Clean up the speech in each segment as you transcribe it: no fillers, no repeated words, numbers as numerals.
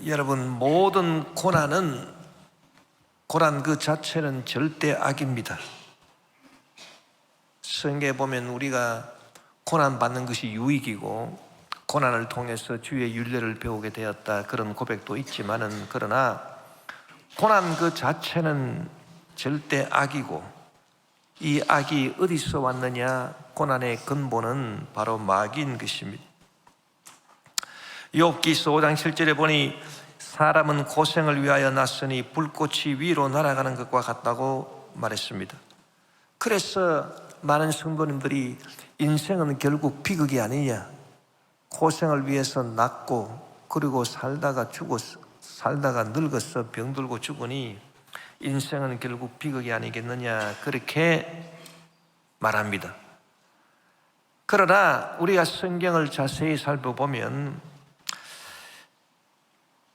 여러분, 모든 고난 그 자체는 절대 악입니다. 성경에 보면 우리가 고난 받는 것이 유익이고 고난을 통해서 주의 윤례를 배우게 되었다, 그런 고백도 있지만은, 그러나 고난 그 자체는 절대 악이고, 이 악이 어디서 왔느냐? 고난의 근본은 바로 마귀인 것입니다. 욥기서 5장 7절에 보니 사람은 고생을 위하여 났으니 불꽃이 위로 날아가는 것과 같다고 말했습니다. 그래서 많은 성도님들이 인생은 결국 비극이 아니냐, 고생을 위해서 낳고 그리고 살다가 늙어서 병들고 죽으니 인생은 결국 비극이 아니겠느냐, 그렇게 말합니다. 그러나 우리가 성경을 자세히 살펴보면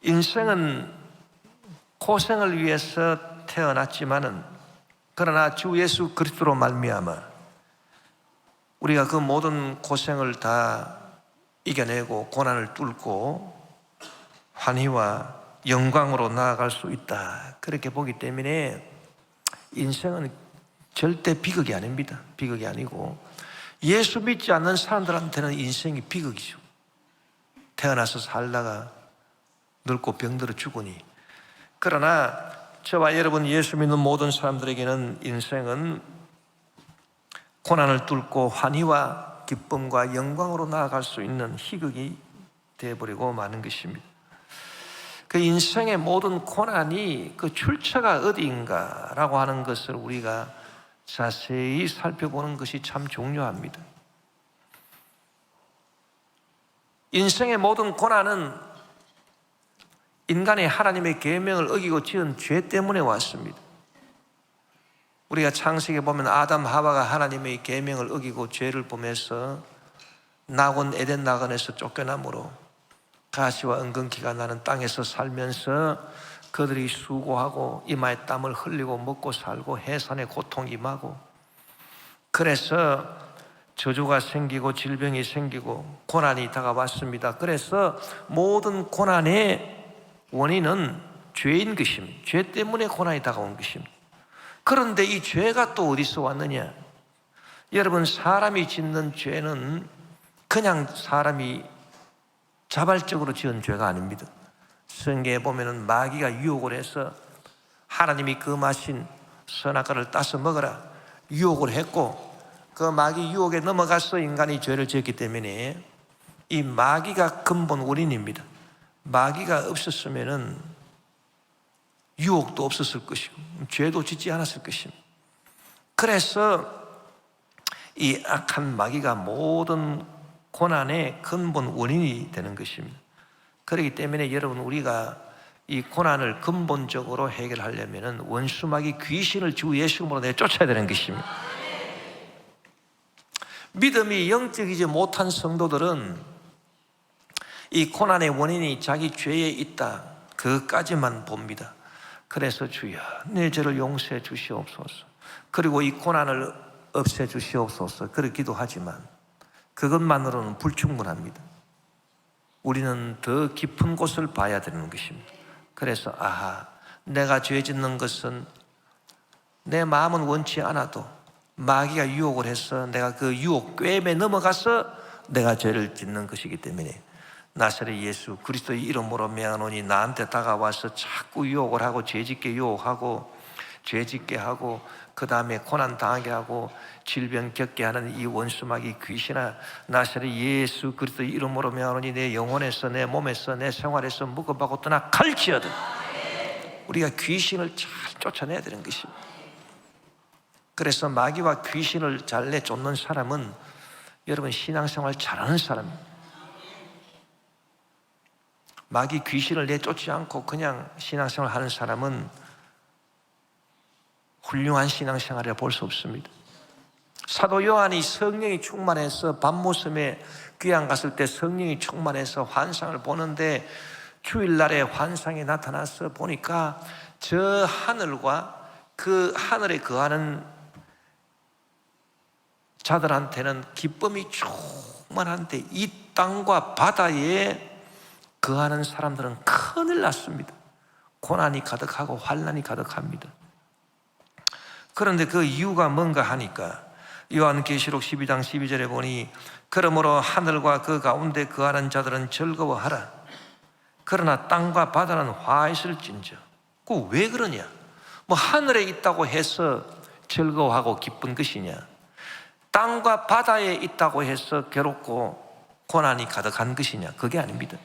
인생은 고생을 위해서 태어났지만은, 그러나 주 예수 그리스도로 말미암아 우리가 그 모든 고생을 다 이겨내고 고난을 뚫고 환희와 영광으로 나아갈 수 있다, 그렇게 보기 때문에 인생은 절대 비극이 아닙니다. 비극이 아니고, 예수 믿지 않는 사람들한테는 인생이 비극이죠. 태어나서 살다가 늙고 병들어 죽으니. 그러나 저와 여러분, 예수 믿는 모든 사람들에게는 인생은 고난을 뚫고 환희와 기쁨과 영광으로 나아갈 수 있는 희극이 되어버리고 마는 것입니다. 그 인생의 모든 고난이 그 출처가 어디인가라고 하는 것을 우리가 자세히 살펴보는 것이 참 중요합니다. 인생의 모든 고난은 인간이 하나님의 계명을 어기고 지은 죄 때문에 왔습니다. 우리가 창세기에 보면 아담 하와가 하나님의 계명을 어기고 죄를 범해서 낙원 에덴 낙원에서 쫓겨남으로 가시와 은근기가 나는 땅에서 살면서 그들이 수고하고 이마에 땀을 흘리고 먹고 살고 해산의 고통이 임하고, 그래서 저주가 생기고 질병이 생기고 고난이 다가왔습니다. 그래서 모든 고난의 원인은 죄인 것입니다. 죄 때문에 고난이 다가온 것입니다. 그런데 이 죄가 또 어디서 왔느냐? 여러분, 사람이 짓는 죄는 그냥 사람이 자발적으로 지은 죄가 아닙니다. 성경에 보면은 마귀가 유혹을 해서 하나님이 금하신 선악과를 따서 먹어라 유혹을 했고, 그 마귀 유혹에 넘어가서 인간이 죄를 지었기 때문에 이 마귀가 근본 원인입니다. 마귀가 없었으면은 유혹도 없었을 것이고 죄도 짓지 않았을 것입니다. 그래서 이 악한 마귀가 모든 고난의 근본 원인이 되는 것입니다. 그렇기 때문에 여러분, 우리가 이 고난을 근본적으로 해결하려면 원수 마귀 귀신을 주 예수님으로 내쫓아야 되는 것입니다. 믿음이 영적이지 못한 성도들은 이 고난의 원인이 자기 죄에 있다, 그것까지만 봅니다. 그래서 주여 내 죄를 용서해 주시옵소서, 그리고 이 고난을 없애 주시옵소서, 그렇게 기도하지만 그것만으로는 불충분합니다. 우리는 더 깊은 곳을 봐야 되는 것입니다. 그래서 내가 죄 짓는 것은 내 마음은 원치 않아도 마귀가 유혹을 해서 내가 그 유혹 꿰매 넘어가서 내가 죄를 짓는 것이기 때문에 나사렛 예수 그리스도의 이름으로 명하노니 나한테 다가와서 자꾸 유혹을 하고 죄짓게 유혹하고 죄짓게 하고 그 다음에 고난 당하게 하고 질병 겪게 하는 이 원수마귀 귀신아, 나사렛 예수 그리스도의 이름으로 명하노니 내 영혼에서 내 몸에서 내 생활에서 묶어박고 떠나 갈지어다. 우리가 귀신을 잘 쫓아내야 되는 것입니다. 그래서 마귀와 귀신을 잘 내쫓는 사람은 여러분 신앙생활 잘하는 사람입니다. 마귀 귀신을 내쫓지 않고 그냥 신앙생활 하는 사람은 훌륭한 신앙생활이라 볼 수 없습니다. 사도 요한이 성령이 충만해서 밤모섬에 귀양 갔을 때 성령이 충만해서 환상을 보는데 주일날에 환상이 나타나서 보니까 저 하늘과 그 하늘에 거하는 자들한테는 기쁨이 충만한데 이 땅과 바다에 거하는 사람들은 큰일 났습니다. 고난이 가득하고 환난이 가득합니다. 그런데 그 이유가 뭔가 하니까 요한계시록 12장 12절에 보니 그러므로 하늘과 그 가운데 거하는 자들은 즐거워하라. 그러나 땅과 바다는 화있을진저. 그 왜 그러냐? 뭐 하늘에 있다고 해서 즐거워하고 기쁜 것이냐? 땅과 바다에 있다고 해서 괴롭고 고난이 가득한 것이냐? 그게 아닙니다.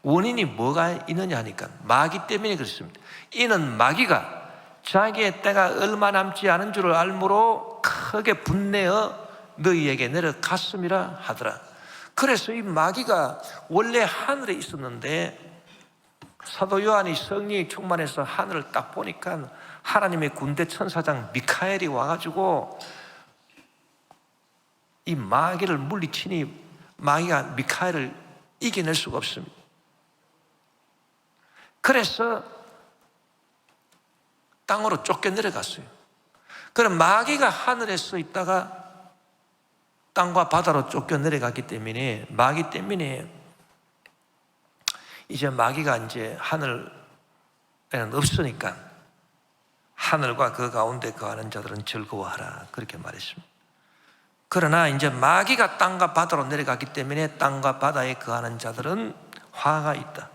원인이 뭐가 있느냐 하니까 마귀 때문에 그렇습니다. 이는 마귀가 자기의 때가 얼마 남지 않은 줄을 알므로 크게 분내어 너희에게 내려갔음이라 하더라. 그래서 이 마귀가 원래 하늘에 있었는데 사도 요한이 성령이 충만해서 하늘을 딱 보니까 하나님의 군대 천사장 미카엘이 와가지고 이 마귀를 물리치니 마귀가 미카엘을 이겨낼 수가 없습니다. 그래서 땅으로 쫓겨 내려갔어요. 그럼 마귀가 하늘에서 있다가 땅과 바다로 쫓겨 내려갔기 때문에 마귀 때문에 이제 마귀가 이제 하늘에는 없으니까 하늘과 그 가운데 거하는 자들은 즐거워하라 그렇게 말했습니다. 그러나 이제 마귀가 땅과 바다로 내려갔기 때문에 땅과 바다에 거하는 자들은 화가 있다.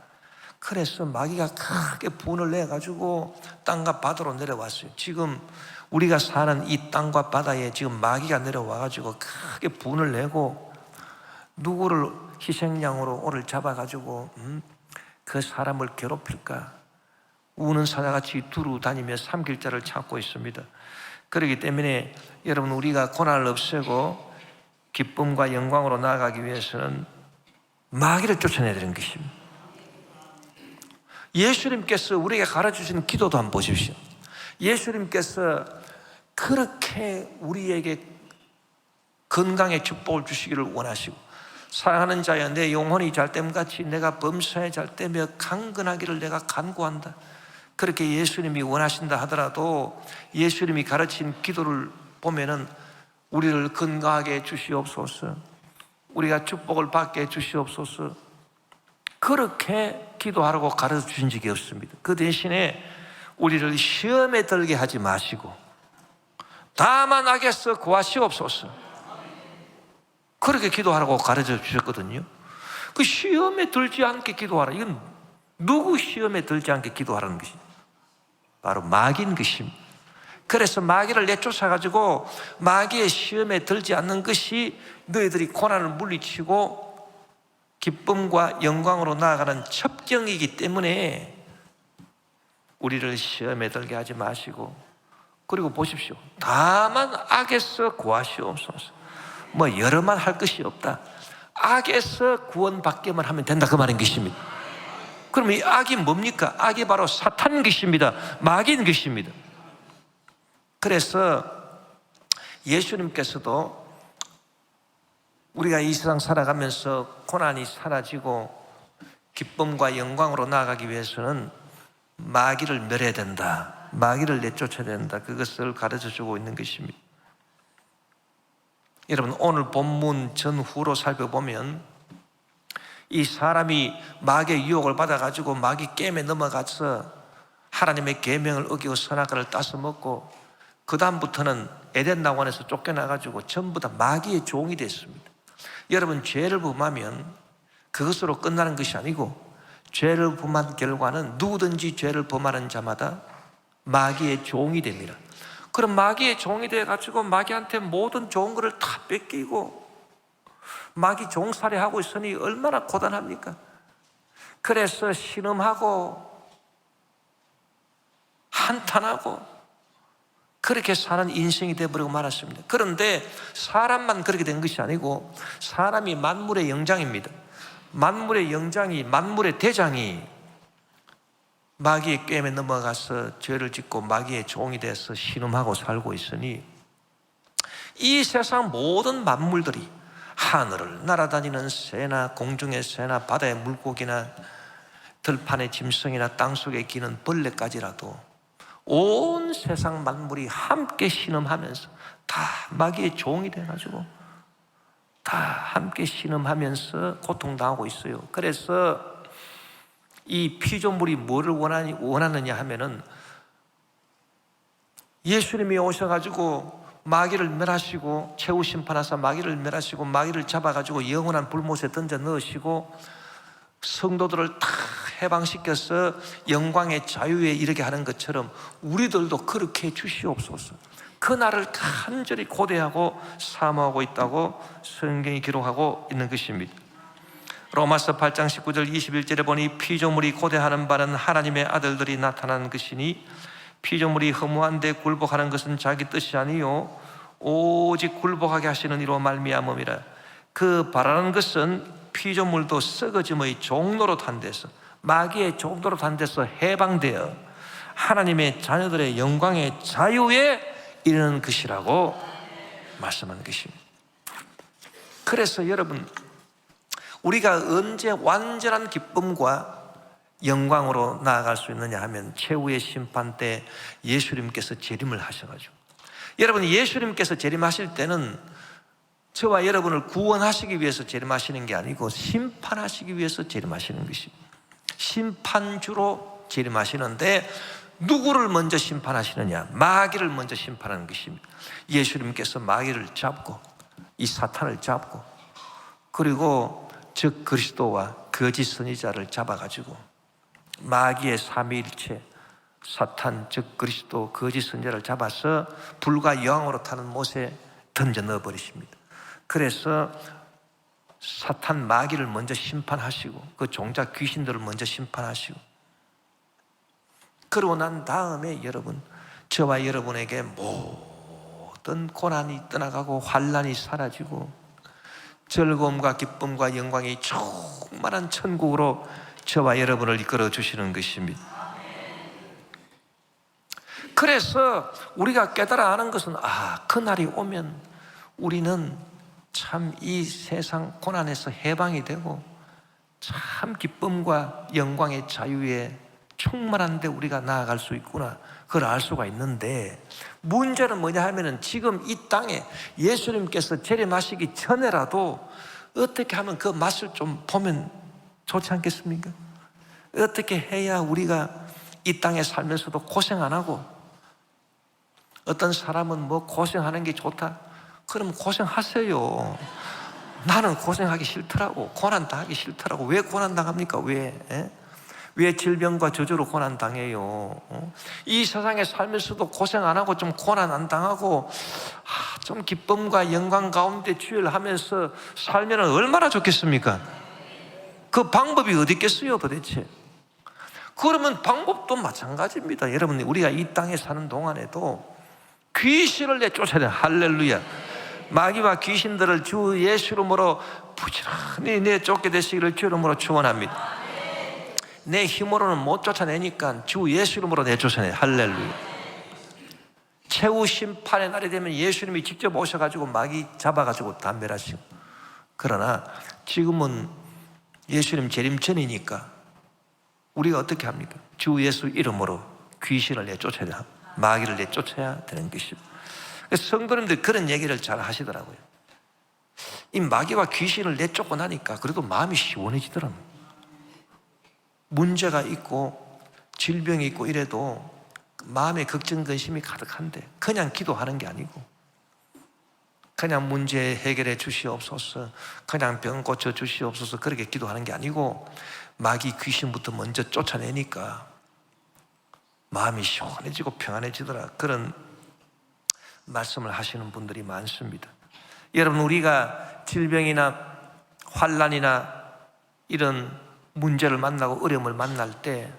그래서 마귀가 크게 분을 내가지고 땅과 바다로 내려왔어요. 지금 우리가 사는 이 땅과 바다에 지금 마귀가 내려와가지고 크게 분을 내고 누구를 희생양으로 오늘 잡아가지고 그 사람을 괴롭힐까? 우는 사자같이 두루 다니며 삼킬 자를 찾고 있습니다. 그렇기 때문에 여러분 우리가 고난을 없애고 기쁨과 영광으로 나아가기 위해서는 마귀를 쫓아내야 되는 것입니다. 예수님께서 우리에게 가르쳐주신 기도도 한번 보십시오. 예수님께서 그렇게 우리에게 건강의 축복을 주시기를 원하시고 사랑하는 자여 내 영혼이 잘됨같이 내가 범사에 잘되며 강건하기를 내가 간구한다. 그렇게 예수님이 원하신다 하더라도 예수님이 가르친 기도를 보면은 우리를 건강하게 해 주시옵소서, 우리가 축복을 받게 해 주시옵소서, 그렇게 기도하라고 가르쳐 주신 적이 없습니다. 그 대신에 우리를 시험에 들게 하지 마시고 다만 악에서 구하시옵소서, 그렇게 기도하라고 가르쳐 주셨거든요. 그 시험에 들지 않게 기도하라. 이건 누구 시험에 들지 않게 기도하라는 것이 바로 마귀인 것입니다. 그래서 마귀를 내쫓아가지고 마귀의 시험에 들지 않는 것이 너희들이 고난을 물리치고 기쁨과 영광으로 나아가는 첩경이기 때문에 우리를 시험에 들게 하지 마시고, 그리고 보십시오. 다만 악에서 구하시옵소서. 뭐 여러만 할 것이 없다. 악에서 구원받기만 하면 된다 그 말인 것입니다. 그럼 이 악이 뭡니까? 악이 바로 사탄인 것입니다. 마귀인 것입니다. 그래서 예수님께서도 우리가 이 세상 살아가면서 고난이 사라지고 기쁨과 영광으로 나아가기 위해서는 마귀를 멸해야 된다, 마귀를 내쫓아야 된다, 그것을 가르쳐주고 있는 것입니다. 여러분 오늘 본문 전후로 살펴보면 이 사람이 마귀의 유혹을 받아가지고 마귀 게임에 넘어가서 하나님의 계명을 어기고 선악과를 따서 먹고 그 다음부터는 에덴 낙원에서 쫓겨나가지고 전부 다 마귀의 종이 됐습니다. 여러분 죄를 범하면 그것으로 끝나는 것이 아니고 죄를 범한 결과는 누구든지 죄를 범하는 자마다 마귀의 종이 됩니다. 그럼 마귀의 종이 돼가지고 마귀한테 모든 좋은 것을 다 뺏기고 마귀 종살이하고 있으니 얼마나 고단합니까? 그래서 신음하고 한탄하고 그렇게 사는 인생이 되어버리고 말았습니다. 그런데 사람만 그렇게 된 것이 아니고 사람이 만물의 영장입니다. 만물의 영장이, 만물의 대장이 마귀의 꾀임에 넘어가서 죄를 짓고 마귀의 종이 돼서 신음하고 살고 있으니 이 세상 모든 만물들이 하늘을 날아다니는 새나 공중의 새나 바다의 물고기나 들판의 짐승이나 땅속에 기는 벌레까지라도 온 세상 만물이 함께 신음하면서 다 마귀의 종이 돼가지고 다 함께 신음하면서 고통당하고 있어요. 그래서 이 피조물이 뭐를 원하느냐 하면은 예수님이 오셔가지고 마귀를 멸하시고 최후 심판하사 마귀를 멸하시고 마귀를 잡아가지고 영원한 불못에 던져 넣으시고 성도들을 다 해방시켜서 영광의 자유에 이르게 하는 것처럼 우리들도 그렇게 해 주시옵소서. 그날을 간절히 고대하고 사모하고 있다고 성경이 기록하고 있는 것입니다. 로마서 8장 19절 21절에 보니 피조물이 고대하는 바는 하나님의 아들들이 나타난 것이니 피조물이 허무한데 굴복하는 것은 자기 뜻이 아니요 오직 굴복하게 하시는 이로 말미암음이라. 그 바라는 것은 피조물도 썩어짐의 종로로 탄 데서, 마귀의 종로로 탄 데서 해방되어 하나님의 자녀들의 영광의 자유에 이르는 것이라고 말씀하는 것입니다. 그래서 여러분, 우리가 언제 완전한 기쁨과 영광으로 나아갈 수 있느냐 하면 최후의 심판 때 예수님께서 재림을 하셔가지고, 여러분 예수님께서 재림하실 때는 저와 여러분을 구원하시기 위해서 재림하시는 게 아니고 심판하시기 위해서 재림하시는 것입니다. 심판주로 재림하시는데 누구를 먼저 심판하시느냐? 마귀를 먼저 심판하는 것입니다. 예수님께서 마귀를 잡고 이 사탄을 잡고 그리고 즉 그리스도와 거짓 선지자를 잡아가지고 마귀의 삼위일체 사탄 즉 그리스도 거짓 선지자를 잡아서 불과 여왕으로 타는 못에 던져 넣어버리십니다. 그래서 사탄 마귀를 먼저 심판하시고 그 종자 귀신들을 먼저 심판하시고, 그러고 난 다음에 여러분, 저와 여러분에게 모든 고난이 떠나가고 환난이 사라지고 즐거움과 기쁨과 영광이 충만한 천국으로 저와 여러분을 이끌어 주시는 것입니다. 그래서 우리가 깨달아 하는 것은 그날이 오면 우리는 참 이 세상 고난에서 해방이 되고 참 기쁨과 영광의 자유에 충만한데 우리가 나아갈 수 있구나, 그걸 알 수가 있는데, 문제는 뭐냐 하면은 지금 이 땅에 예수님께서 재림하시기 전에라도 어떻게 하면 그 맛을 좀 보면 좋지 않겠습니까? 어떻게 해야 우리가 이 땅에 살면서도 고생 안 하고, 어떤 사람은 뭐 고생하는 게 좋다, 그럼 고생하세요. 나는 고생하기 싫더라고. 고난당하기 싫더라고. 왜 고난당합니까? 왜 질병과 저주로 고난당해요? 이 세상에 살면서도 고생 안 하고 좀 고난 안 당하고 좀 기쁨과 영광 가운데 주일하면서 살면 얼마나 좋겠습니까? 그 방법이 어디 있겠어요 도대체? 그러면 방법도 마찬가지입니다. 여러분, 우리가 이 땅에 사는 동안에도 귀신을 내쫓아야 돼요. 할렐루야. 마귀와 귀신들을 주 예수 이름으로 부지런히 내쫓게 되시기를 주 이름으로 축원합니다. 내 힘으로는 못 쫓아내니까 주 예수 이름으로 내쫓아내요. 할렐루야. 최후 심판의 날이 되면 예수님이 직접 오셔가지고 마귀 잡아가지고 다 멸하시고, 그러나 지금은 예수님 재림 전이니까 우리가 어떻게 합니까? 주 예수 이름으로 귀신을 내쫓아야 돼요. 마귀를 내쫓아야 되는 것입니다. 성도님들 그런 얘기를 잘 하시더라고요. 이 마귀와 귀신을 내쫓고 나니까 그래도 마음이 시원해지더라고요. 문제가 있고 질병이 있고 이래도 마음에 걱정 근심이 가득한데 그냥 기도하는 게 아니고 그냥 문제 해결해 주시옵소서, 그냥 병 고쳐 주시옵소서 그렇게 기도하는 게 아니고 마귀 귀신부터 먼저 쫓아내니까 마음이 시원해지고 평안해지더라, 그런 말씀을 하시는 분들이 많습니다. 여러분, 우리가 질병이나 환난이나 이런 문제를 만나고 어려움을 만날 때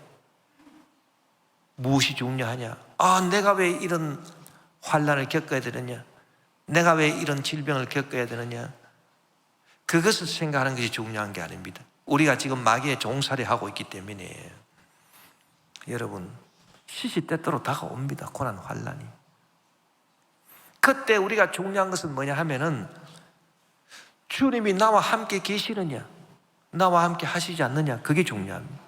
무엇이 중요하냐? 내가 왜 이런 환난을 겪어야 되느냐? 내가 왜 이런 질병을 겪어야 되느냐? 그것을 생각하는 것이 중요한 게 아닙니다. 우리가 지금 마귀의 종살이하고 있기 때문에 여러분, 시시때때로 다가옵니다. 고난 환난이. 그때 우리가 중요한 것은 뭐냐 하면은 주님이 나와 함께 계시느냐, 나와 함께 하시지 않느냐, 그게 중요합니다.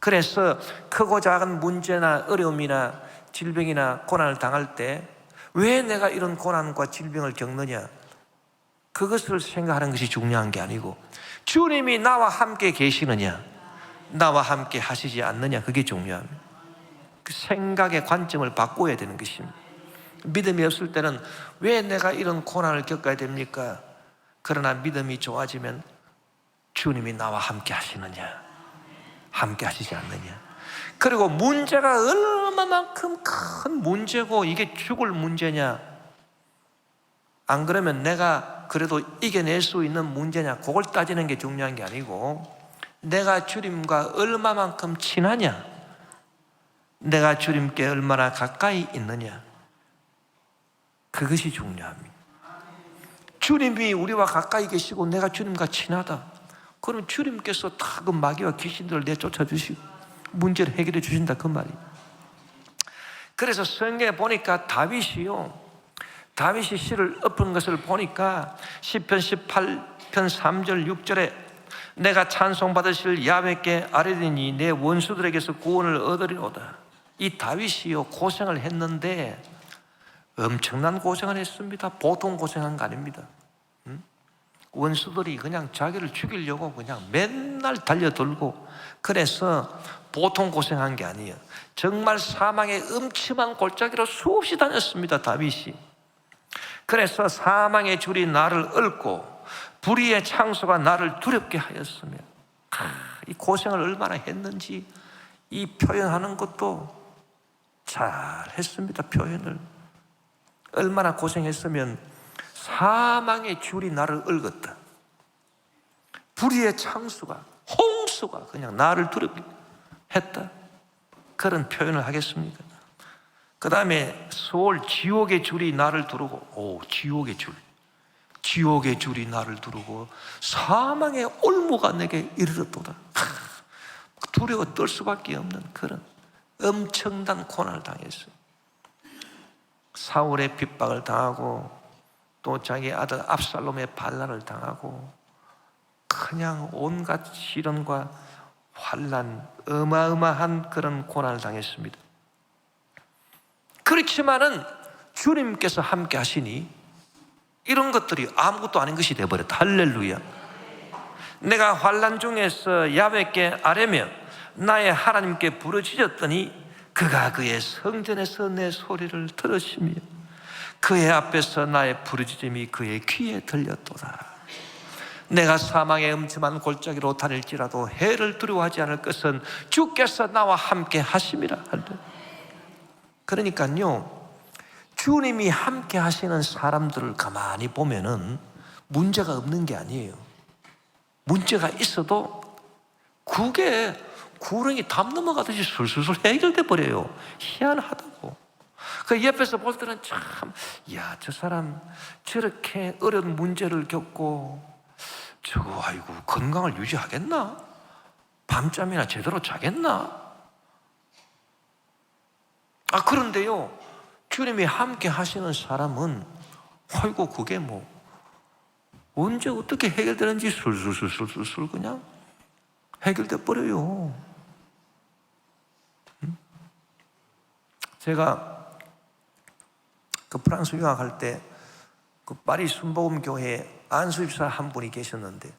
그래서 크고 작은 문제나 어려움이나 질병이나 고난을 당할 때 왜 내가 이런 고난과 질병을 겪느냐, 그것을 생각하는 것이 중요한 게 아니고 주님이 나와 함께 계시느냐, 나와 함께 하시지 않느냐, 그게 중요합니다. 그 생각의 관점을 바꿔야 되는 것입니다. 믿음이 없을 때는 왜 내가 이런 고난을 겪어야 됩니까? 그러나 믿음이 좋아지면 주님이 나와 함께 하시느냐, 함께 하시지 않느냐. 그리고 문제가 얼마만큼 큰 문제고 이게 죽을 문제냐, 안 그러면 내가 그래도 이겨낼 수 있는 문제냐, 그걸 따지는 게 중요한 게 아니고 내가 주님과 얼마만큼 친하냐, 내가 주님께 얼마나 가까이 있느냐, 그것이 중요합니다. 주님이 우리와 가까이 계시고 내가 주님과 친하다, 그럼 주님께서 다 그 마귀와 귀신들을 내쫓아 주시고 문제를 해결해 주신다, 그 말이에요. 그래서 성경에 보니까 다윗이 시를 엎은 것을 보니까 시편 18편 3절 6절에 내가 찬송받으실 야훼께 아뢰리니 내 원수들에게서 구원을 얻으리로다. 이 다윗이요 고생을 했는데 엄청난 고생을 했습니다. 보통 고생한 거 아닙니다. 원수들이 그냥 자기를 죽이려고 그냥 맨날 달려들고, 그래서 보통 고생한 게 아니에요. 정말 사망의 음침한 골짜기로 수없이 다녔습니다, 다윗이. 그래서 사망의 줄이 나를 얽고 불의의 창소가 나를 두렵게 하였으며, 이 고생을 얼마나 했는지 이 표현하는 것도 잘 했습니다. 표현을 얼마나 고생했으면 사망의 줄이 나를 얽었다, 불의의 창수가, 홍수가 그냥 나를 두렵게 했다, 그런 표현을 하겠습니까? 그 다음에 소울, 지옥의 줄이 나를 두르고, 지옥의 줄이 나를 두르고 사망의 올무가 내게 이르렀도다. 두려워 떨 수밖에 없는 그런 엄청난 고난을 당했어요. 사울의 핍박을 당하고 또 자기 아들 압살롬의 반란을 당하고 그냥 온갖 시련과 환난, 어마어마한 그런 고난을 당했습니다. 그렇지만은 주님께서 함께 하시니 이런 것들이 아무것도 아닌 것이 되어버렸다. 할렐루야. 내가 환난 중에서 야훼께 아뢰며 나의 하나님께 부르짖었더니 그가 그의 성전에서 내 소리를 들으시며 그의 앞에서 나의 부르짖음이 그의 귀에 들렸도다. 내가 사망의 음침한 골짜기로 다닐지라도 해를 두려워하지 않을 것은 주께서 나와 함께 하심이라. 그러니까요, 주님이 함께 하시는 사람들을 가만히 보면은 문제가 없는 게 아니에요. 문제가 있어도 그게 구렁이 담 넘어가듯이 술술술 해결돼 버려요. 희한하다고. 그 옆에서 볼 때는 참, 저 사람 저렇게 어려운 문제를 겪고 저거 아이고 건강을 유지하겠나? 밤잠이나 제대로 자겠나? 그런데요, 주님이 함께 하시는 사람은 아이고 그게 뭐 언제 어떻게 해결되는지 술술술술술 그냥 해결돼 버려요. 제가 그 프랑스 유학할 때 그 파리 순복음교회에 안수집사 한 분이 계셨는데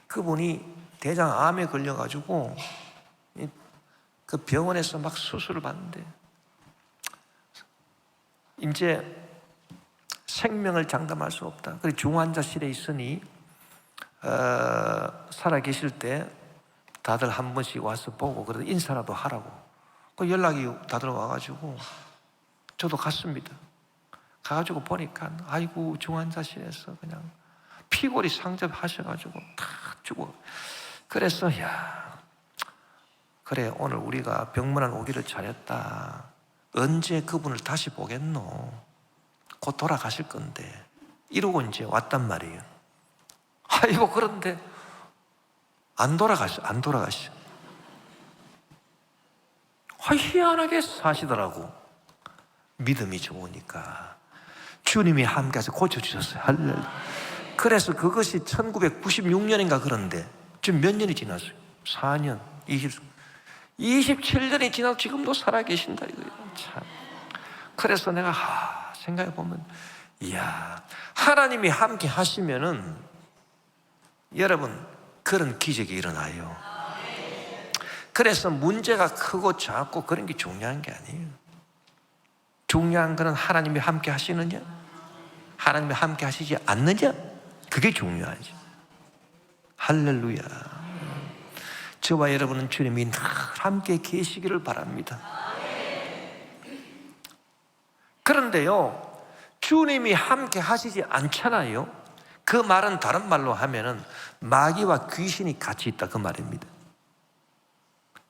그분이 대장암에 걸려가지고 그 병원에서 막 수술을 받는데 이제 생명을 장담할 수 없다. 그리고 중환자실에 있으니 살아 계실 때 다들 한 번씩 와서 보고 그래도 인사라도 하라고 그 연락이 다들 와가지고 저도 갔습니다. 가가지고 보니까 아이고 중환자실에서 그냥 피골이 상접하셔가지고 다 죽어. 그래서 그래 오늘 우리가 병문안 오기를 잘했다. 언제 그분을 다시 보겠노? 곧 돌아가실 건데 이러고 이제 왔단 말이에요. 아이고 그런데 안 돌아가셔. 희한하게 사시더라고. 믿음이 좋으니까 주님이 함께해서 고쳐주셨어요. 할렐루야. 그래서 그것이 1996년인가 그런데 지금 몇 년이 지났어요? 4년, 27년이 지나고 지금도 살아계신다 이거예요. 참. 그래서 내가 생각해보면 이야, 하나님이 함께 하시면은 여러분 그런 기적이 일어나요. 그래서 문제가 크고 작고 그런 게 중요한 게 아니에요. 중요한 거는 하나님이 함께 하시느냐, 하나님이 함께 하시지 않느냐, 그게 중요하지. 할렐루야. 저와 여러분은 주님이 늘 함께 계시기를 바랍니다. 그런데요, 주님이 함께 하시지 않잖아요. 그 말은 다른 말로 하면은 마귀와 귀신이 같이 있다, 그 말입니다.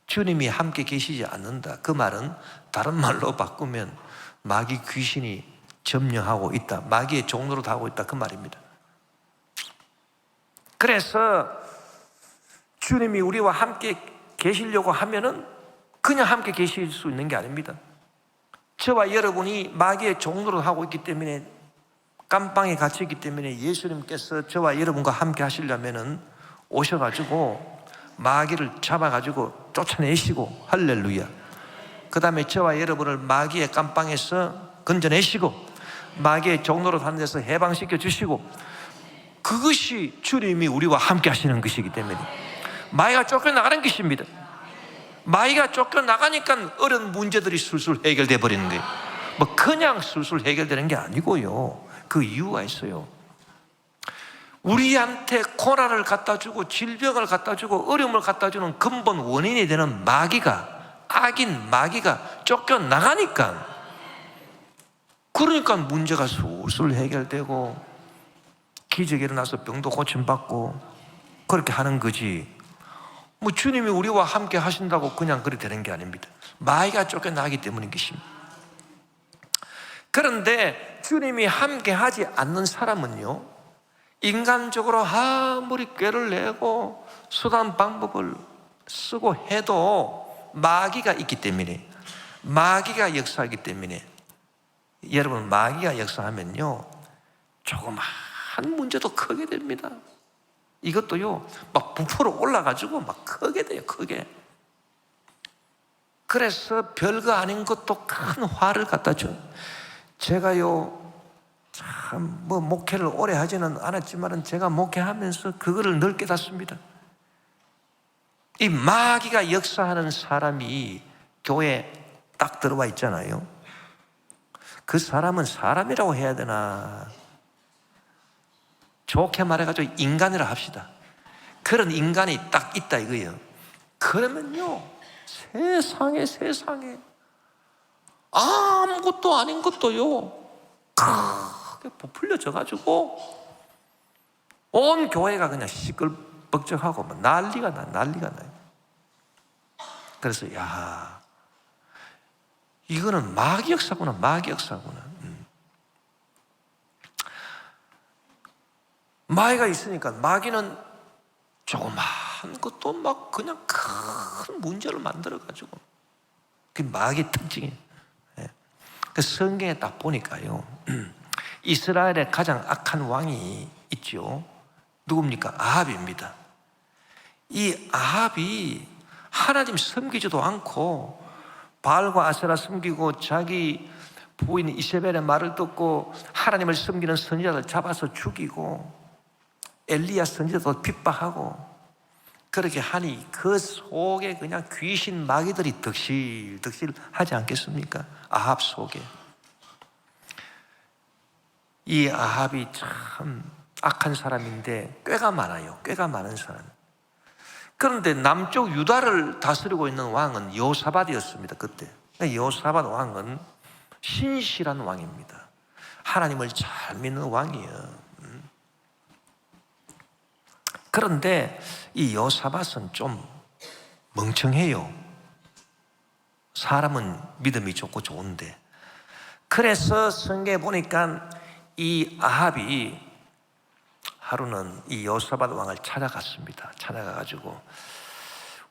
주님이 함께 계시지 않는다, 그 말은 다른 말로 바꾸면 마귀 귀신이 점령하고 있다, 마귀의 종로로 하고 있다, 그 말입니다. 그래서 주님이 우리와 함께 계시려고 하면은 그냥 함께 계실 수 있는 게 아닙니다. 저와 여러분이 마귀의 종로로 하고 있기 때문에, 깜빵에 갇혀 있기 때문에 예수님께서 저와 여러분과 함께 하시려면은 오셔가지고 마귀를 잡아가지고 쫓아내시고, 할렐루야. 그 다음에 저와 여러분을 마귀의 깜빵에서 건져내시고 마귀의 종로로 하는 데서 해방시켜 주시고, 그것이 주님이 우리와 함께 하시는 것이기 때문에 마귀가 쫓겨나가는 것입니다. 마귀가 쫓겨나가니까 어려운 문제들이 술술 해결돼 버리는 거예요. 뭐 그냥 술술 해결되는 게 아니고요, 그 이유가 있어요. 우리한테 고난을 갖다 주고 질병을 갖다 주고 어려움을 갖다 주는 근본 원인이 되는 마귀가, 악인 마귀가 쫓겨나가니까, 그러니까 문제가 술술 해결되고 기적이 일어나서 병도 고침받고 그렇게 하는 거지, 뭐 주님이 우리와 함께 하신다고 그냥 그렇게 되는 게 아닙니다. 마귀가 쫓겨나기 때문인 것입니다. 그런데 주님이 함께 하지 않는 사람은요, 인간적으로 아무리 꾀를 내고 수단 방법을 쓰고 해도 마귀가 있기 때문에, 마귀가 역사하기 때문에, 여러분 마귀가 역사하면요 조그만 문제도 크게 됩니다. 이것도요 막 부풀어 올라가지고 막 크게 돼요, 크게. 그래서 별거 아닌 것도 큰 화를 갖다 줘요. 제가요 참 뭐 목회를 오래 하지는 않았지만 제가 목회하면서 그거를 늘 깨닫습니다. 이 마귀가 역사하는 사람이 교회에 딱 들어와 있잖아요. 그 사람은 사람이라고 해야 되나, 좋게 말해가지고 인간이라 합시다. 그런 인간이 딱 있다 이거예요. 그러면요 세상에 아무것도 아닌 것도요 크게 부풀려져 가지고 온 교회가 그냥 시끌벅적하고 뭐 난리가 나요. 그래서 야, 이거는 마귀 역사구나. 마귀가 있으니까 마귀는 조그만 것도 막 그냥 큰 문제를 만들어가지고, 그게 마귀의 특징이에요. 그 성경에 딱 보니까요, 이스라엘의 가장 악한 왕이 있죠. 누굽니까? 아합입니다. 이 아합이 하나님 섬기지도 않고 바알과 아세라 섬기고 자기 부인 이세벨의 말을 듣고 하나님을 섬기는 선지자들 잡아서 죽이고 엘리야 선지자도 핍박하고 그렇게 하니 그 속에 그냥 귀신 마귀들이 득실득실 하지 않겠습니까? 아합 속에. 이 아합이 참 악한 사람인데 꾀가 많아요. 꾀가 많은 사람. 그런데 남쪽 유다를 다스리고 있는 왕은 여호사밧이었습니다. 그때 여호사밧 왕은 신실한 왕입니다. 하나님을 잘 믿는 왕이에요. 그런데 이 여호사밧은 좀 멍청해요. 사람은 믿음이 좋고 좋은데. 그래서 성경에 보니까 이 아합이 하루는 이 여호사밧 왕을 찾아갔습니다. 찾아가가지고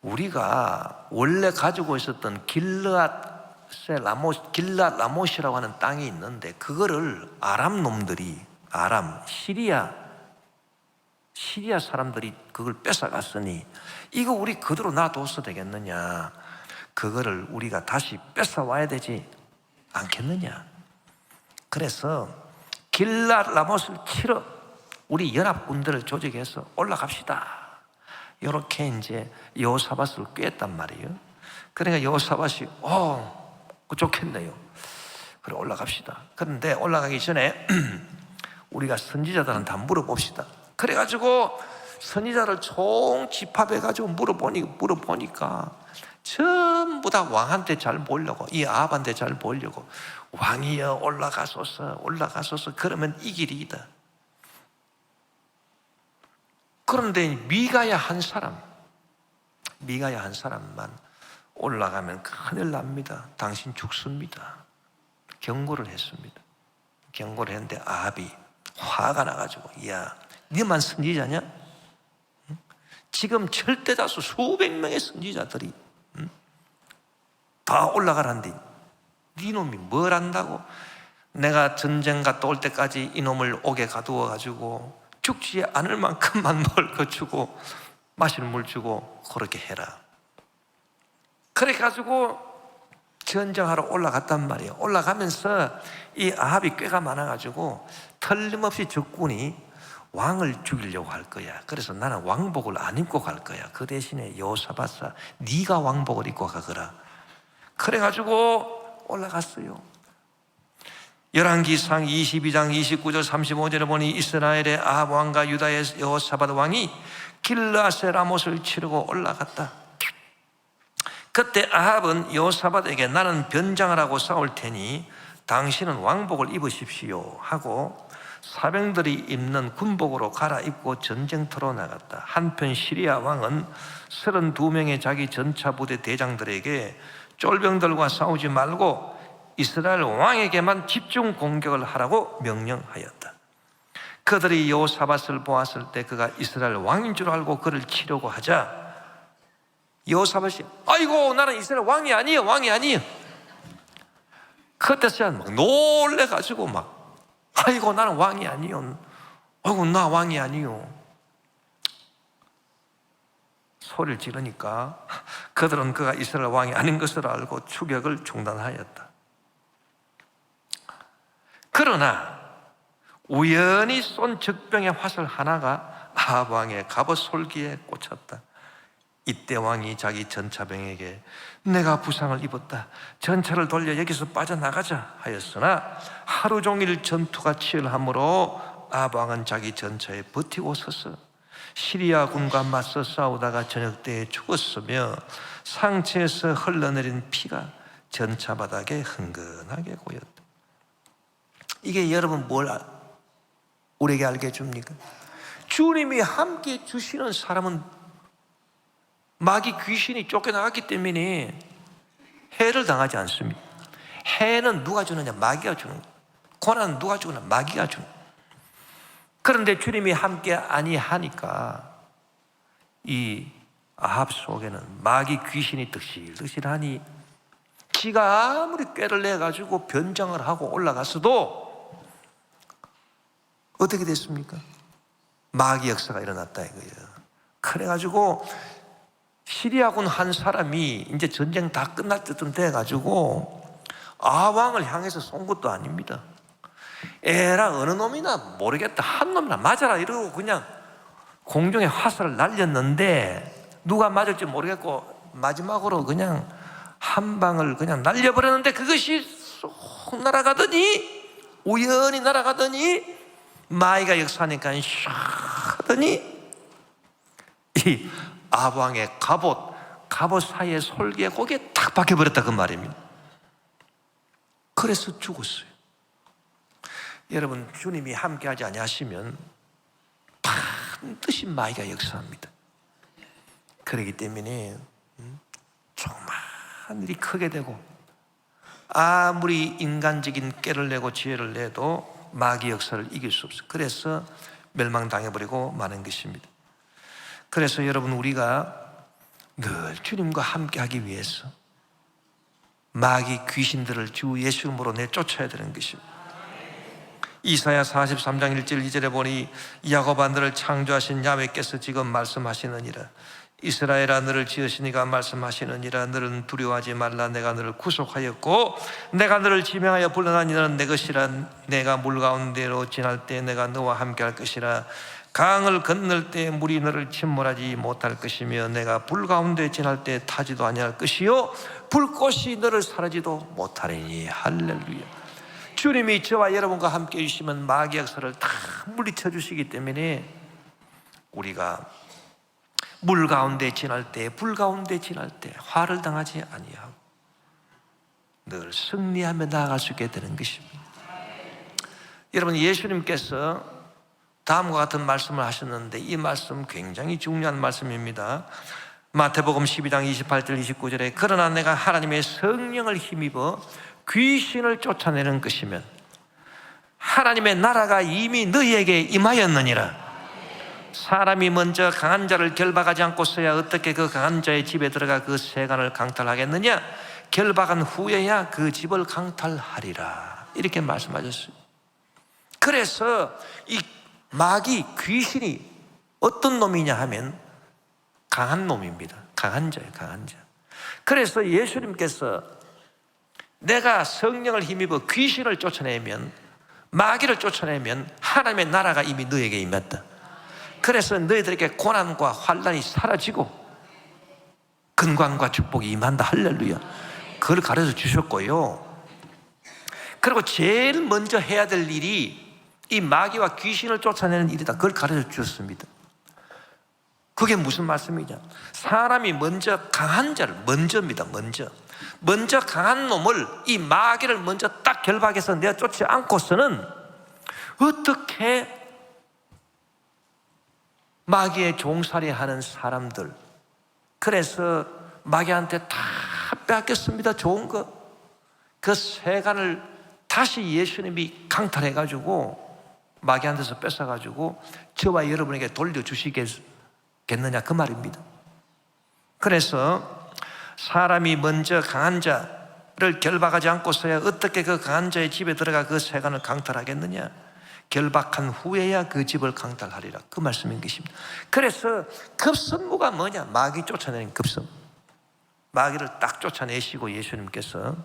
우리가 원래 가지고 있었던 길르앗 라못이라고 하는 땅이 있는데 그거를 아람 놈들이, 시리아 사람들이 그걸 뺏어갔으니 이거 우리 그대로 놔둬서 되겠느냐, 그거를 우리가 다시 뺏어와야 되지 않겠느냐. 그래서 길랏 라못을 치러 우리 연합군대를 조직해서 올라갑시다. 이렇게 이제 여호사밧을 꾀했단 말이에요. 그러니까 여호사밧이 좋겠네요. 그래 올라갑시다. 그런데 올라가기 전에 우리가 선지자들한테 한번 물어봅시다. 그래가지고 선지자를 총 집합해가지고 물어보니까 전부 다 왕한테 잘 보려고, 이 아합한테 잘 보려고, 왕이여 올라가소서 그러면 이길이다. 그런데 미가야 한 사람만 올라가면 큰일 납니다. 당신 죽습니다. 경고를 했습니다. 경고를 했는데 아합이 화가 나가지고, 야, 네만 선지자냐? 지금 절대다수 수백 명의 선지자들이 다 올라가란데 네 놈이 뭘 안다고? 내가 전쟁 갔다 올 때까지 이놈을 옥에 가두어 가지고 죽지 않을 만큼만 먹을 거 주고 마실 물 주고 그렇게 해라. 그래 가지고 전쟁하러 올라갔단 말이에요. 올라가면서 이 아합이 꾀가 많아 가지고 틀림없이 적군이 왕을 죽이려고 할 거야. 그래서 나는 왕복을 안 입고 갈 거야. 그 대신에 여호사밧아, 네가 왕복을 입고 가거라. 그래가지고 올라갔어요. 열왕기상 22장 29절 35절에 보니 이스라엘의 아합 왕과 유다의 여호사밧 왕이 길랏의 라못을 치르고 올라갔다. 그때 아합은 여호사밧에게 나는 변장을 하고 싸울 테니 당신은 왕복을 입으십시오 하고 사병들이 입는 군복으로 갈아입고 전쟁터로 나갔다. 한편 시리아 왕은 32명의 자기 전차 부대 대장들에게 쫄병들과 싸우지 말고 이스라엘 왕에게만 집중 공격을 하라고 명령하였다. 그들이 여호사밧을 보았을 때 그가 이스라엘 왕인 줄 알고 그를 치려고 하자 여호사밧이 아이고 나는 이스라엘 왕이 아니에요. 그때서야 막 놀래가지고 막 아이고 나는 왕이 아니요. 아이고 나 왕이 아니요. 소리를 지르니까 그들은 그가 이스라엘 왕이 아닌 것을 알고 추격을 중단하였다. 그러나 우연히 쏜 적병의 화살 하나가 아합 왕의 갑옷 솔기에 꽂혔다. 이때 왕이 자기 전차병에게 내가 부상을 입었다. 전차를 돌려 여기서 빠져나가자 하였으나 하루 종일 전투가 치열하므로 아합 왕은 자기 전차에 버티고 서서 시리아 군과 맞서 싸우다가 저녁 때에 죽었으며 상체에서 흘러내린 피가 전차 바닥에 흥건하게 고였다. 이게 여러분 뭘 우리에게 알게 해줍니까? 주님이 함께 주시는 사람은 마귀 귀신이 쫓겨나갔기 때문에 해를 당하지 않습니다. 해는 누가 주느냐? 마귀가 주는 거예요. 고난은 누가 주느냐? 마귀가 주는 거예요. 그런데 주님이 함께 아니하니까 이 아합 속에는 마귀 귀신이 득실득실하니 지가 아무리 꾀를 내가지고 변장을 하고 올라갔어도 어떻게 됐습니까? 마귀 역사가 일어났다 이거예요. 그래가지고 시리아군 한 사람이 이제 전쟁 다 끝날 때쯤 돼가지고 아왕을 향해서 쏜 것도 아닙니다. 에라 어느 놈이나 모르겠다 한 놈이나 맞아라 이러고 그냥 공중에 화살을 날렸는데 누가 맞을지 모르겠고 마지막으로 그냥 한 방을 그냥 날려버렸는데 그것이 쏙 날아가더니 우연히 날아가더니 마귀가 역사하니까 샥 하더니 이 아왕의 갑옷 사이에 솔기에 거기에 탁 박혀버렸다 그 말입니다. 그래서 죽었어요. 여러분 주님이 함께하지 아니하시면 반드시 마귀가 역사합니다. 그렇기 때문에 조그만 일이 크게 되고 아무리 인간적인 깨를 내고 지혜를 내도 마귀 역사를 이길 수 없어요. 그래서 멸망당해버리고 마는 것입니다. 그래서 여러분 우리가 늘 주님과 함께하기 위해서 마귀 귀신들을 주 예수 이름으로 내쫓아야 되는 것입니다. 이사야 43장 1절 2절에 보니 야곱 안들을 창조하신 야훼께서 지금 말씀하시느니라 이스라엘아, 너를 지으시니가 말씀하시느니라. 너는 두려워하지 말라. 내가 너를 구속하였고 내가 너를 지명하여 불러나니 너는 내 것이라. 내가 물 가운데로 지날 때 내가 너와 함께 할 것이라. 강을 건널 때 물이 너를 침몰하지 못할 것이며 내가 불 가운데 지날 때 타지도 아니할 것이요 불꽃이 너를 사르지도 못하리니. 할렐루야. 주님이 저와 여러분과 함께 해주시면 마귀의 역사를 다 물리쳐 주시기 때문에 우리가 물 가운데 지날 때, 불 가운데 지날 때 화를 당하지 아니하고 늘 승리하며 나아갈 수 있게 되는 것입니다. 여러분, 예수님께서 다음과 같은 말씀을 하셨는데 이 말씀 굉장히 중요한 말씀입니다. 마태복음 12장 28절 29절에 그러나 내가 하나님의 성령을 힘입어 귀신을 쫓아내는 것이면 하나님의 나라가 이미 너희에게 임하였느니라. 사람이 먼저 강한 자를 결박하지 않고서야 어떻게 그 강한 자의 집에 들어가 그 세간을 강탈하겠느냐? 결박한 후에야 그 집을 강탈하리라. 이렇게 말씀하셨어요. 그래서 이 마귀, 귀신이 어떤 놈이냐 하면 강한 놈입니다. 강한 자예요, 강한 자. 그래서 예수님께서 내가 성령을 힘입어 귀신을 쫓아내면, 마귀를 쫓아내면 하나님의 나라가 이미 너에게 임했다. 그래서 너희들에게 고난과 환난이 사라지고 건강과 축복이 임한다. 할렐루야. 그걸 가르쳐 주셨고요. 그리고 제일 먼저 해야 될 일이 이 마귀와 귀신을 쫓아내는 일이다. 그걸 가르쳐 주셨습니다. 그게 무슨 말씀이냐? 사람이 먼저 강한 자를, 먼저 강한 놈을, 이 마귀를 먼저 딱 결박해서 내가 쫓지 않고서는 어떻게 마귀의 종살이 하는 사람들, 그래서 마귀한테 다 빼앗겼습니다. 좋은 거. 그 세간을 다시 예수님이 강탈해가지고 마귀한테서 뺏어가지고 저와 여러분에게 돌려주시겠느냐 그 말입니다. 그래서 사람이 먼저 강한 자를 결박하지 않고서야 어떻게 그 강한 자의 집에 들어가 그 세간을 강탈하겠느냐? 결박한 후에야 그 집을 강탈하리라. 그 말씀인 것입니다. 그래서 급선무가 뭐냐? 마귀 쫓아내는 급선무. 마귀를 딱 쫓아내시고 예수님께서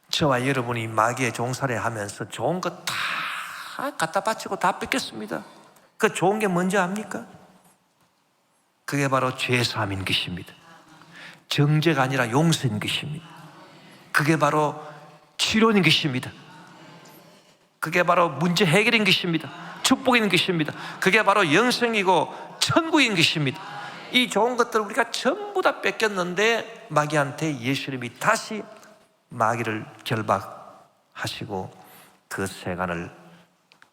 저와 여러분이 마귀의 종살이 하면서 좋은 거 다 갖다 바치고 다 뺏겼습니다. 그 좋은 게 뭔지 압니까? 그게 바로 죄사함인 것입니다. 정죄가 아니라 용서인 것입니다. 그게 바로 치료인 것입니다. 그게 바로 문제 해결인 것입니다. 축복인 것입니다. 그게 바로 영생이고 천국인 것입니다. 이 좋은 것들을 우리가 전부 다 뺏겼는데 마귀한테 예수님이 다시 마귀를 결박하시고 그 세간을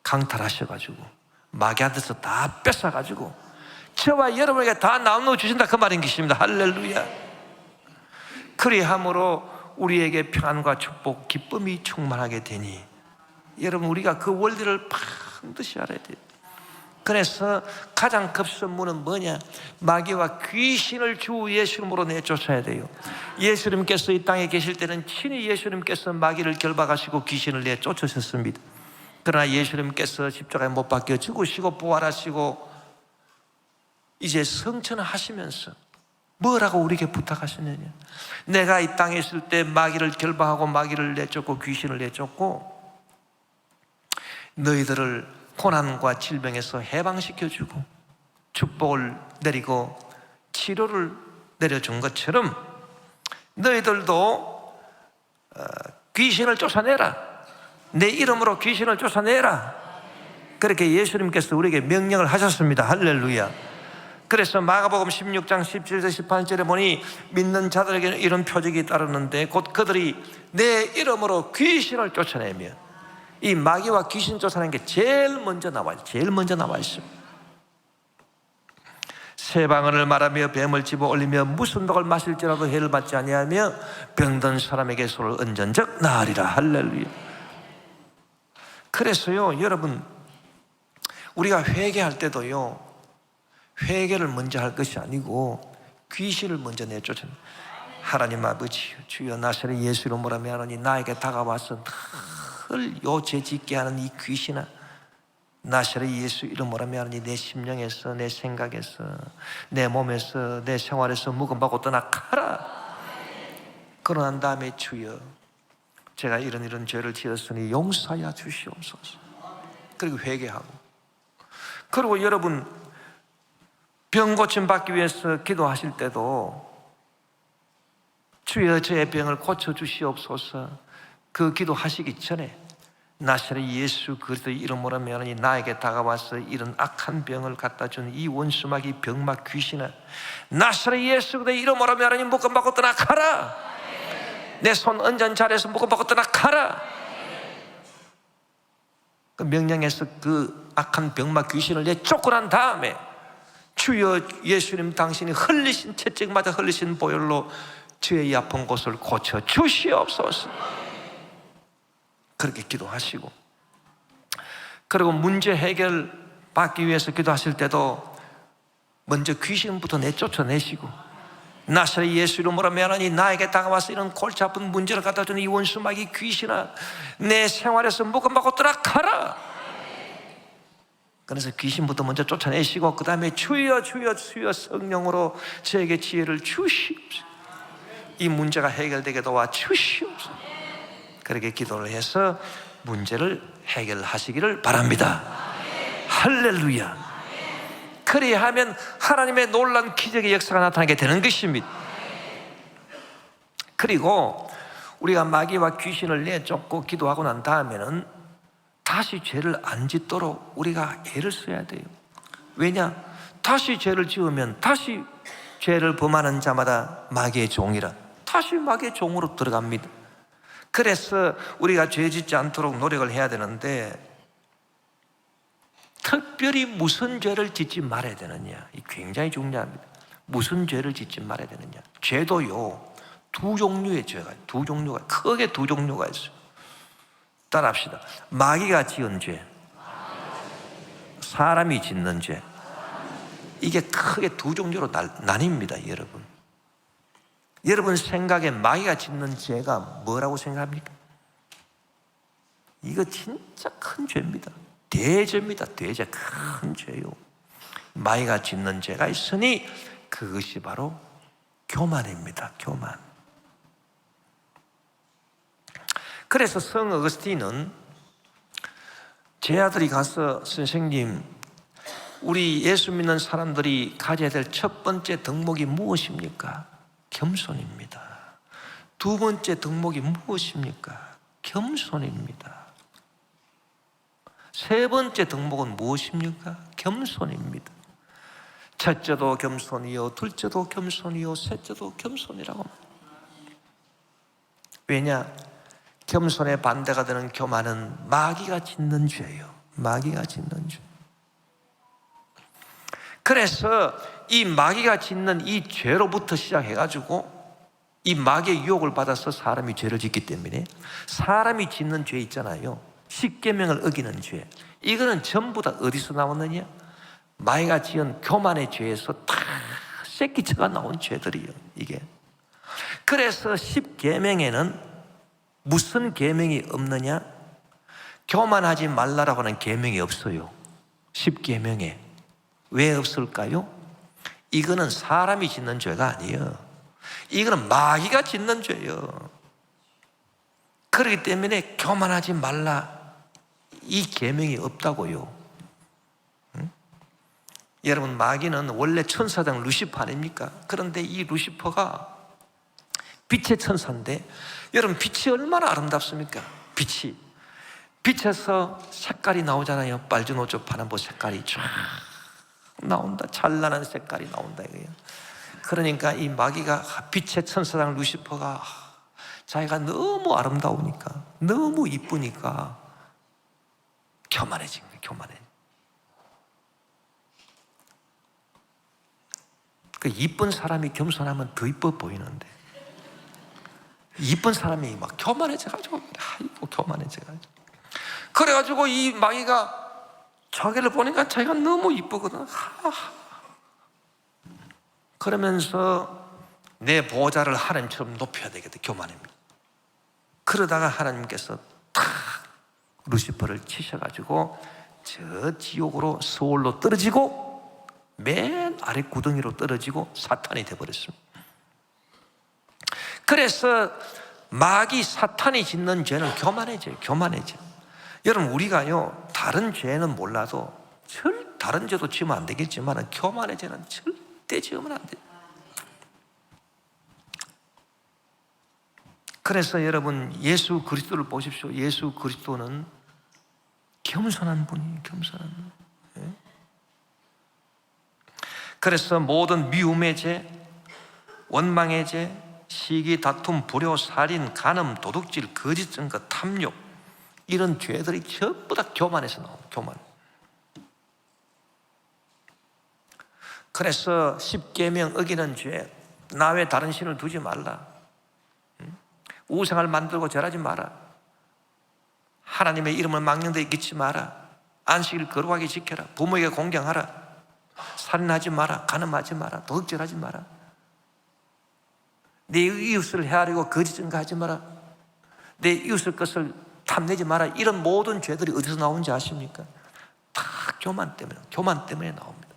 강탈하셔가지고 마귀한테서 다 뺏어가지고 저와 여러분에게 다 나눠 주신다 그 말인 것입니다. 할렐루야. 그리함으로 우리에게 평안과 축복, 기쁨이 충만하게 되니 여러분 우리가 그 원리를 반드시 알아야 돼요. 그래서 가장 급선무는 뭐냐? 마귀와 귀신을 주 예수님으로 내쫓아야 돼요. 예수님께서 이 땅에 계실 때는 친히 예수님께서 마귀를 결박하시고 귀신을 내쫓으셨습니다. 그러나 예수님께서 십자가에 못 박혀 죽으시고 부활하시고 이제 성천하시면서 뭐라고 우리에게 부탁하시느냐? 내가 이 땅에 있을 때 마귀를 결박하고 마귀를 내쫓고 귀신을 내쫓고 너희들을 고난과 질병에서 해방시켜주고 축복을 내리고 치료를 내려준 것처럼 너희들도 귀신을 쫓아내라. 내 이름으로 귀신을 쫓아내라. 그렇게 예수님께서 우리에게 명령을 하셨습니다. 할렐루야. 그래서 마가복음 16장 17절 18절에 보니 믿는 자들에게는 이런 표적이 따르는데 곧 그들이 내 이름으로 귀신을 쫓아내며, 이 마귀와 귀신 쫓아내는 게 제일 먼저 나와요. 제일 먼저 나와 있어요. 새 방언을 말하며 뱀을 집어 올리며 무슨 독을 마실지라도 해를 받지 아니하며 병든 사람에게 손을 얹은즉 나으리라. 할렐루야. 그래서요 여러분, 우리가 회개할 때도요 회개를 먼저 할 것이 아니고 귀신을 먼저 내쫓아요. 하나님 아버지, 주여 나사렛 예수 이름으로 말하니 나에게 다가와서 늘 요죄 짓게 하는 이 귀신아, 나사렛 예수 이름으로 말하니 내 심령에서, 내 생각에서, 내 몸에서, 내 생활에서 묵음받고 떠나가라. 그러난 다음에 주여, 제가 이런 죄를 지었으니 용서하여 주시옵소서. 그리고 회개하고, 그리고 여러분 병 고침 받기 위해서 기도하실 때도 주여 저의 병을 고쳐주시옵소서, 그 기도하시기 전에 나사렛 예수 그리스도의 이름으로 말하니 나에게 다가와서 이런 악한 병을 갖다 준 이 원수마귀 병막 귀신아, 나사렛 예수 그리스도의 이름으로 말하니 묶음받고 떠나가라. 내 손 언전 자리에서 묶음받고 떠나가라. 그 명령에서 그 악한 병막 귀신을 내쫓고난 다음에 주여 예수님, 당신이 흘리신, 채찍마다 흘리신 보혈로 주의 이 아픈 곳을 고쳐 주시옵소서. 그렇게 기도하시고, 그리고 문제 해결 받기 위해서 기도하실 때도 먼저 귀신부터 내쫓아내시고, 나사렛 예수 이름으로 말하니 나에게 다가와서 이런 골치 아픈 문제를 갖다 주는 이 원수마귀 귀신아, 내 생활에서 묶음받고 떠나가라. 그래서 귀신부터 먼저 쫓아내시고, 그 다음에 주여 주여 주여 성령으로 저에게 지혜를 주시옵소서. 이 문제가 해결되게 도와주시옵소서. 그렇게 기도를 해서 문제를 해결하시기를 바랍니다. 할렐루야. 그래야 하면 하나님의 놀라운 기적의 역사가 나타나게 되는 것입니다. 그리고 우리가 마귀와 귀신을 내쫓고 기도하고 난 다음에는 다시 죄를 안 짓도록 우리가 애를 써야 돼요. 왜냐? 다시 죄를 지으면 다시 죄를 범하는 자마다 마귀의 종이라 다시 마귀의 종으로 들어갑니다. 그래서 우리가 죄 짓지 않도록 노력을 해야 되는데, 특별히 무슨 죄를 짓지 말아야 되느냐, 이 굉장히 중요합니다. 무슨 죄를 짓지 말아야 되느냐. 죄도요, 두 종류의 죄가, 크게 두 종류가 있어요. 따라합시다. 마귀가 지은 죄, 사람이 짓는 죄, 이게 크게 두 종류로 나뉩니다. 여러분 생각에 마귀가 짓는 죄가 뭐라고 생각합니까? 이거 진짜 큰 죄입니다. 대죄입니다. 대죄, 큰 죄요. 마귀가 짓는 죄가 있으니 그것이 바로 교만입니다. 교만. 그래서 성 어거스틴은 제 아들이 가서, 선생님, 우리 예수 믿는 사람들이 가져야 될 첫 번째 덕목이 무엇입니까? 겸손입니다. 두 번째 덕목이 무엇입니까? 겸손입니다. 세 번째 덕목은 무엇입니까? 겸손입니다. 첫째도 겸손이요, 둘째도 겸손이요, 셋째도 겸손이라고 말합니다. 왜냐? 겸손의 반대가 되는 교만은 마귀가 짓는 죄예요. 마귀가 짓는 죄. 그래서 이 마귀가 짓는 이 죄로부터 시작해가지고, 이 마귀의 유혹을 받아서 사람이 죄를 짓기 때문에 사람이 짓는 죄 있잖아요. 십계명을 어기는 죄. 이거는 전부 다 어디서 나왔느냐? 마귀가 지은 교만의 죄에서 다 새끼쳐가 나온 죄들이에요, 이게. 그래서 십계명에는 무슨 계명이 없느냐? 교만하지 말라라고 하는 계명이 없어요. 십계명에. 왜 없을까요? 이거는 사람이 짓는 죄가 아니에요. 이거는 마귀가 짓는 죄예요. 그렇기 때문에 교만하지 말라, 이 계명이 없다고요. 응? 여러분, 마귀는 원래 천사장 루시퍼 아닙니까? 그런데 이 루시퍼가 빛의 천사인데, 여러분, 빛이 얼마나 아름답습니까? 빛에서 색깔이 나오잖아요. 빨주노초 파란보 색깔이 쫙 나온다. 찬란한 색깔이 나온다 이거예요. 그러니까 이 마귀가, 빛의 천사장 루시퍼가 자기가 너무 아름다우니까, 너무 이쁘니까 교만해진 거예요. 교만해. 그 이쁜 사람이 겸손하면 더 이뻐 보이는데, 이쁜 사람이 막 교만해져가지고, 아이고 교만해져가지고, 그래가지고 이 마귀가 자기를 보니까 자기가 너무 이쁘거든. 그러면서 내 보호자를 하나님처럼 높여야 되겠다. 교만입니다. 그러다가 하나님께서 탁 루시퍼를 치셔가지고 저 지옥으로 서울로 떨어지고 맨 아래 구덩이로 떨어지고 사탄이 되어버렸습니다. 그래서 마귀 사탄이 짓는 죄는 교만해져요. 여러분, 우리가요 다른 죄는 몰라도 다른 죄도 지으면 안 되겠지만 교만의 죄는 절대 지으면 안 돼요. 그래서 여러분, 예수 그리스도를 보십시오. 예수 그리스도는 겸손한 분이에요. 겸손한 분. 예? 그래서 모든 미움의 죄, 원망의 죄, 시기, 다툼, 불효, 살인, 간음, 도둑질, 거짓 증거, 탐욕, 이런 죄들이 전부 다 교만에서 나옵니다. 교만. 그래서 십계명 어기는 죄, 나 외 다른 신을 두지 말라, 우상을 만들고 절하지 마라, 하나님의 이름을 망령되이 잊지 마라, 안식일 거룩하게 지켜라, 부모에게 공경하라, 살인하지 마라, 간음하지 마라, 도둑질하지 마라, 내 이웃을 헤아리고 거짓 증거하지 마라, 내 이웃의 것을 탐내지 마라. 이런 모든 죄들이 어디서 나오는지 아십니까? 다 교만 때문에 나옵니다.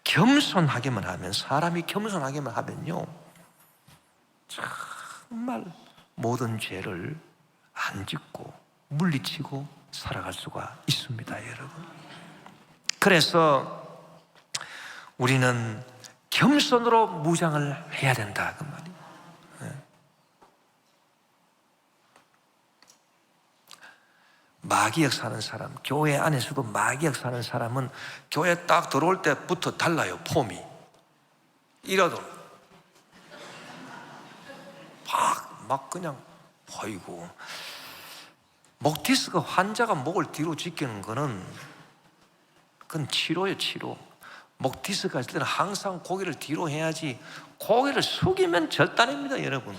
겸손하게만 하면, 사람이 겸손하게만 하면요 정말 모든 죄를 안 짓고 물리치고 살아갈 수가 있습니다, 여러분. 그래서 우리는 겸손으로 무장을 해야 된다, 그 말이에요. 마귀 역사하는 사람, 교회 안에서도 마귀 역사하는 사람은 교회 딱 들어올 때부터 달라요. 폼이 이러도 막 그냥, 어이구, 목 디스크 환자가 목을 뒤로 쥐기는 거는 그건 치료예요, 치료. 목 디스크가 있을 때는 항상 고개를 뒤로 해야지, 고개를 숙이면 절단입니다, 여러분.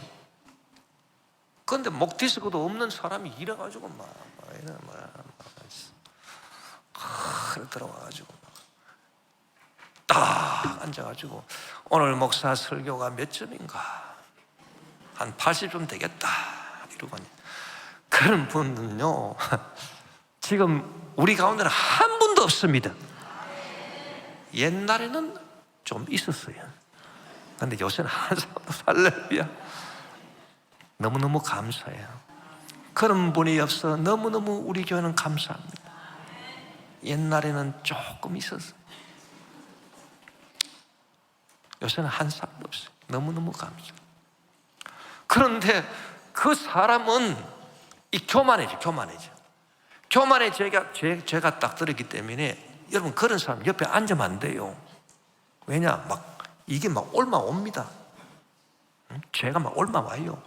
그런데 목 디스크도 없는 사람이 이래가지고 들어와가지고 딱 앉아가지고, 오늘 목사 설교가 몇 점인가, 한 80점 되겠다 이러고, 그런 분은요 지금 우리 가운데는 한 분도 없습니다. 옛날에는 좀 있었어요. 그런데 요새는 한 사람도, 할렐루야, 너무너무 감사해요. 그런 분이 없어 너무너무 우리 교회는 감사합니다. 옛날에는 조금 있었어요. 요새는 한 사람도 없어요. 너무너무 감사해요. 그런데 그 사람은 이 교만해져. 교만의 죄가 딱 들었기 때문에, 여러분, 그런 사람 옆에 앉으면 안 돼요. 왜냐? 이게 올라옵니다. 죄가 올라와요.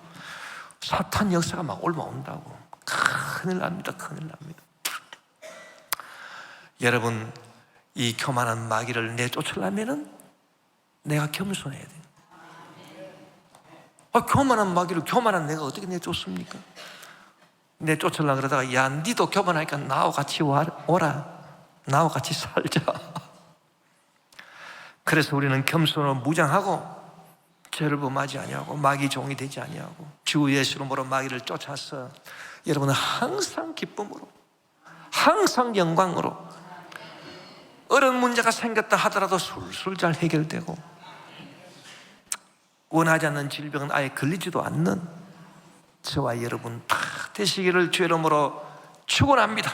사탄 역사가 올라온다고. 큰일 납니다. 여러분, 이 교만한 마귀를 내쫓으려면은 내가 겸손해야 돼요. 교만한 마귀를 교만한 내가 어떻게 내쫓습니까? 내쫓으려고 그러다가, 야, 니도 교만하니까 나와 같이 오라, 나와 같이 살자. 그래서 우리는 겸손으로 무장하고 죄를 범하지 아니하고 마귀 종이 되지 아니하고 주 예수 이름으로 마귀를 쫓아서 여러분은 항상 기쁨으로, 항상 영광으로, 어려운 문제가 생겼다 하더라도 술술 잘 해결되고, 원하지 않는 질병은 아예 걸리지도 않는 저와 여러분 다 되시기를 주 이름으로 축원합니다.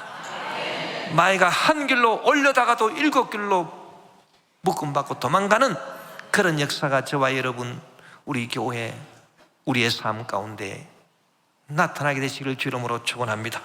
마귀가 한 길로 올려다가도 7길로 묶음받고 도망가는 그런 역사가 저와 여러분, 우리 교회, 우리의 삶 가운데 나타나게 되시기를 주 이름으로 축원합니다.